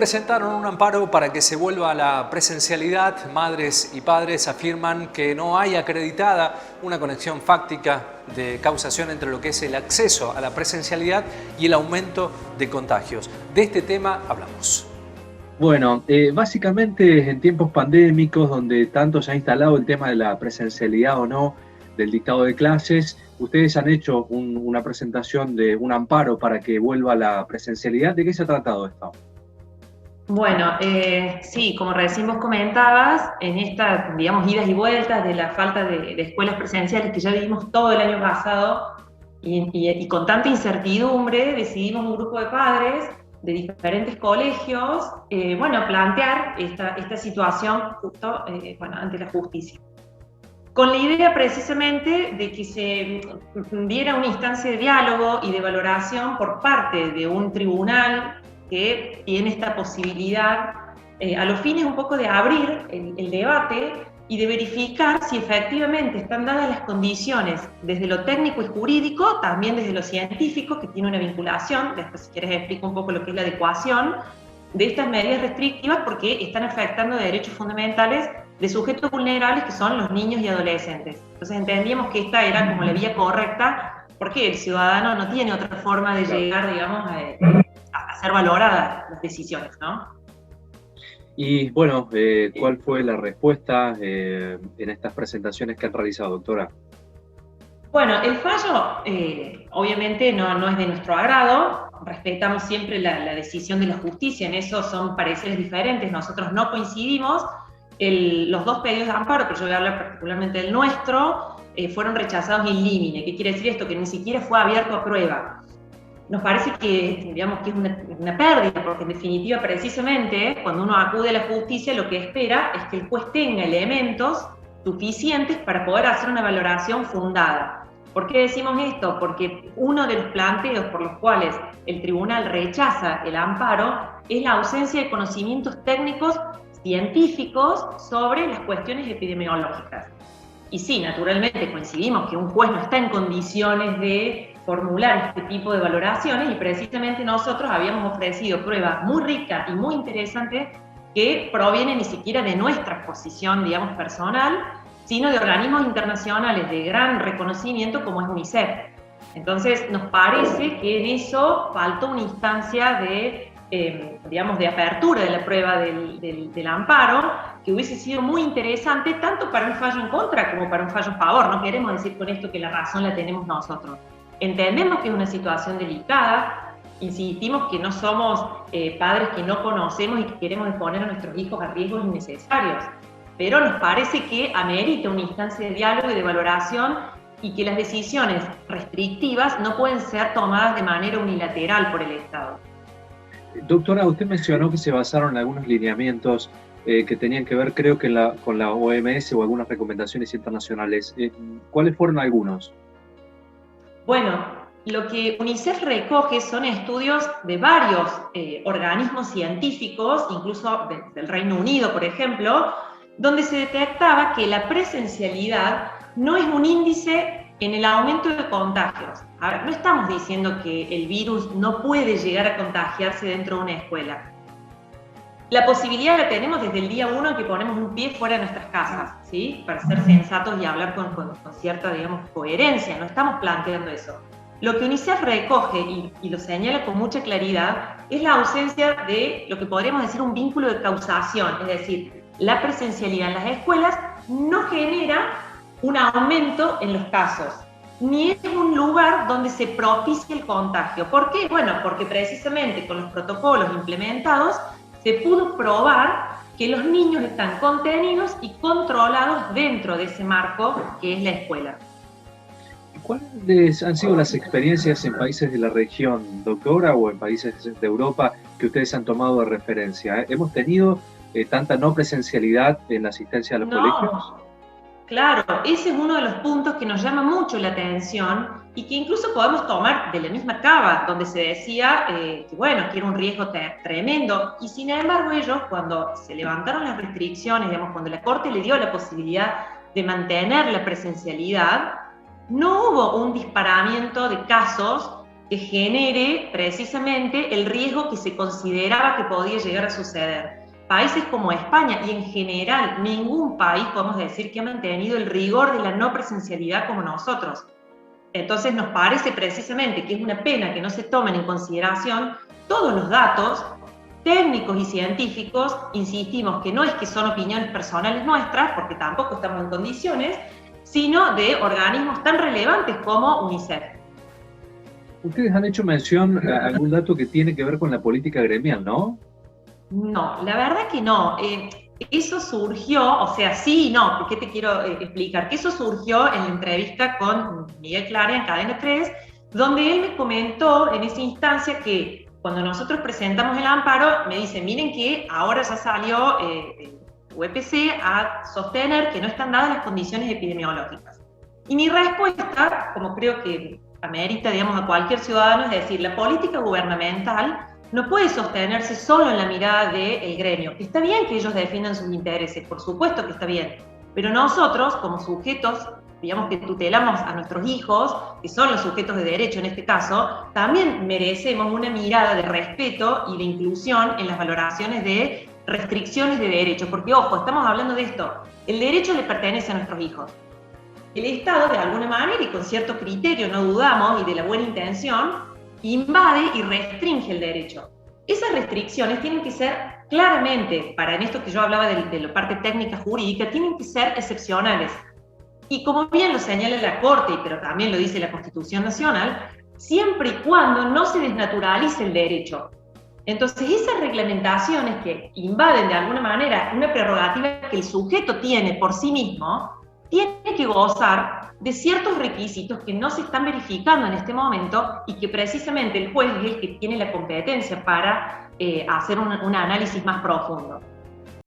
presentaron un amparo para que se vuelva a la presencialidad. Madres y padres afirman que no hay acreditada una conexión fáctica de causación entre lo que es el acceso a la presencialidad y el aumento de contagios. De este tema hablamos. Bueno, básicamente en tiempos pandémicos, donde tanto se ha instalado el tema de la presencialidad o no, del dictado de clases, ustedes han hecho una presentación de un amparo para que vuelva la presencialidad. ¿De qué se ha tratado esto? Bueno, sí, como recién vos comentabas, en estas, digamos, idas y vueltas de la falta de escuelas presenciales que ya vivimos todo el año pasado y con tanta incertidumbre, decidimos un grupo de padres de diferentes colegios, plantear esta situación justo ante la justicia. Con la idea precisamente de que se diera una instancia de diálogo y de valoración por parte de un tribunal que tiene esta posibilidad, a los fines un poco de abrir el debate y de verificar si efectivamente están dadas las condiciones desde lo técnico y jurídico, también desde lo científico, que tiene una vinculación. Después, si quieres, explico un poco lo que es la adecuación de estas medidas restrictivas, porque están afectando derechos fundamentales de sujetos vulnerables que son los niños y adolescentes. Entonces entendíamos que esta era como la vía correcta, porque el ciudadano no tiene otra forma de llegar, digamos, a ser valoradas las decisiones, ¿no? Y bueno, ¿cuál fue la respuesta en estas presentaciones que han realizado, doctora? Bueno, el fallo obviamente no es de nuestro agrado, respetamos siempre la decisión de la justicia, en eso son pareceres diferentes, nosotros no coincidimos. Los dos pedidos de amparo, pero yo voy a hablar particularmente del nuestro, fueron rechazados in limine. ¿Qué quiere decir esto? Que ni siquiera fue abierto a prueba. Nos parece que, digamos, que es una pérdida, porque en definitiva, precisamente, cuando uno acude a la justicia, lo que espera es que el juez tenga elementos suficientes para poder hacer una valoración fundada. ¿Por qué decimos esto? Porque uno de los planteos por los cuales el tribunal rechaza el amparo es la ausencia de conocimientos técnicos científicos sobre las cuestiones epidemiológicas. Y sí, naturalmente coincidimos que un juez no está en condiciones de formular este tipo de valoraciones, y precisamente nosotros habíamos ofrecido pruebas muy ricas y muy interesantes que provienen ni siquiera de nuestra posición, digamos, personal, sino de organismos internacionales de gran reconocimiento como es UNICEF. Entonces nos parece que en eso faltó una instancia de apertura de la prueba del amparo, que hubiese sido muy interesante tanto para un fallo en contra como para un fallo a favor. No queremos decir con esto que la razón la tenemos nosotros. Entendemos que es una situación delicada, insistimos que no somos padres que no conocemos y que queremos exponer a nuestros hijos a riesgos innecesarios, pero nos parece que amerita una instancia de diálogo y de valoración, y que las decisiones restrictivas no pueden ser tomadas de manera unilateral por el Estado. Doctora, usted mencionó que se basaron en algunos lineamientos que tenían que ver, creo que con la OMS o algunas recomendaciones internacionales. ¿Cuáles fueron algunos? Bueno, lo que UNICEF recoge son estudios de varios organismos científicos, incluso del Reino Unido, por ejemplo, donde se detectaba que la presencialidad no es un índice en el aumento de contagios. A ver, no estamos diciendo que el virus no puede llegar a contagiarse dentro de una escuela. La posibilidad la tenemos desde el día 1 en que ponemos un pie fuera de nuestras casas, ¿sí? Para ser sensatos y hablar con cierta, digamos, coherencia. No estamos planteando eso. Lo que UNICEF recoge, y lo señala con mucha claridad, es la ausencia de lo que podríamos decir un vínculo de causación. Es decir, la presencialidad en las escuelas no genera un aumento en los casos, ni es un lugar donde se propicie el contagio. ¿Por qué? Bueno, porque precisamente con los protocolos implementados se pudo probar que los niños están contenidos y controlados dentro de ese marco que es la escuela. ¿Cuáles han sido las experiencias en países de la región, doctora, o en países de Europa que ustedes han tomado de referencia? ¿Hemos tenido tanta no presencialidad en la asistencia a los colegios? Claro, ese es uno de los puntos que nos llama mucho la atención y que incluso podemos tomar de la misma Cava, donde se decía que era un riesgo tremendo, y sin embargo ellos, cuando se levantaron las restricciones, digamos, cuando la Corte le dio la posibilidad de mantener la presencialidad, no hubo un disparamiento de casos que genere precisamente el riesgo que se consideraba que podía llegar a suceder. Países como España y en general ningún país podemos decir que ha mantenido el rigor de la no presencialidad como nosotros. Entonces nos parece precisamente que es una pena que no se tomen en consideración todos los datos técnicos y científicos, insistimos que no es que son opiniones personales nuestras, porque tampoco estamos en condiciones, sino de organismos tan relevantes como UNICEF. Ustedes han hecho mención a algún dato que tiene que ver con la política gremial, ¿no? No, la verdad que no. Eso surgió, o sea, sí y no, ¿qué te quiero explicar? Que eso surgió en la entrevista con Miguel Clara en Cadena 3, donde él me comentó en esa instancia que cuando nosotros presentamos el amparo, me dice, miren que ahora ya salió UPC a sostener que no están dadas las condiciones epidemiológicas. Y mi respuesta, como creo que amerita, digamos, a cualquier ciudadano, es decir, la política gubernamental no puede sostenerse solo en la mirada del gremio. Está bien que ellos defiendan sus intereses, por supuesto que está bien, pero nosotros, como sujetos, digamos que tutelamos a nuestros hijos, que son los sujetos de derecho en este caso, también merecemos una mirada de respeto y de inclusión en las valoraciones de restricciones de derechos, porque ojo, estamos hablando de esto, el derecho le pertenece a nuestros hijos. El Estado, de alguna manera y con cierto criterio, no dudamos, y de la buena intención, invade y restringe el derecho. Esas restricciones tienen que ser claramente, para en esto que yo hablaba de la parte técnica jurídica, tienen que ser excepcionales. Y como bien lo señala la Corte, pero también lo dice la Constitución Nacional, siempre y cuando no se desnaturalice el derecho. Entonces, esas reglamentaciones que invaden de alguna manera una prerrogativa que el sujeto tiene por sí mismo, tiene que gozar de ciertos requisitos que no se están verificando en este momento y que precisamente el juez es el que tiene la competencia para hacer un análisis más profundo.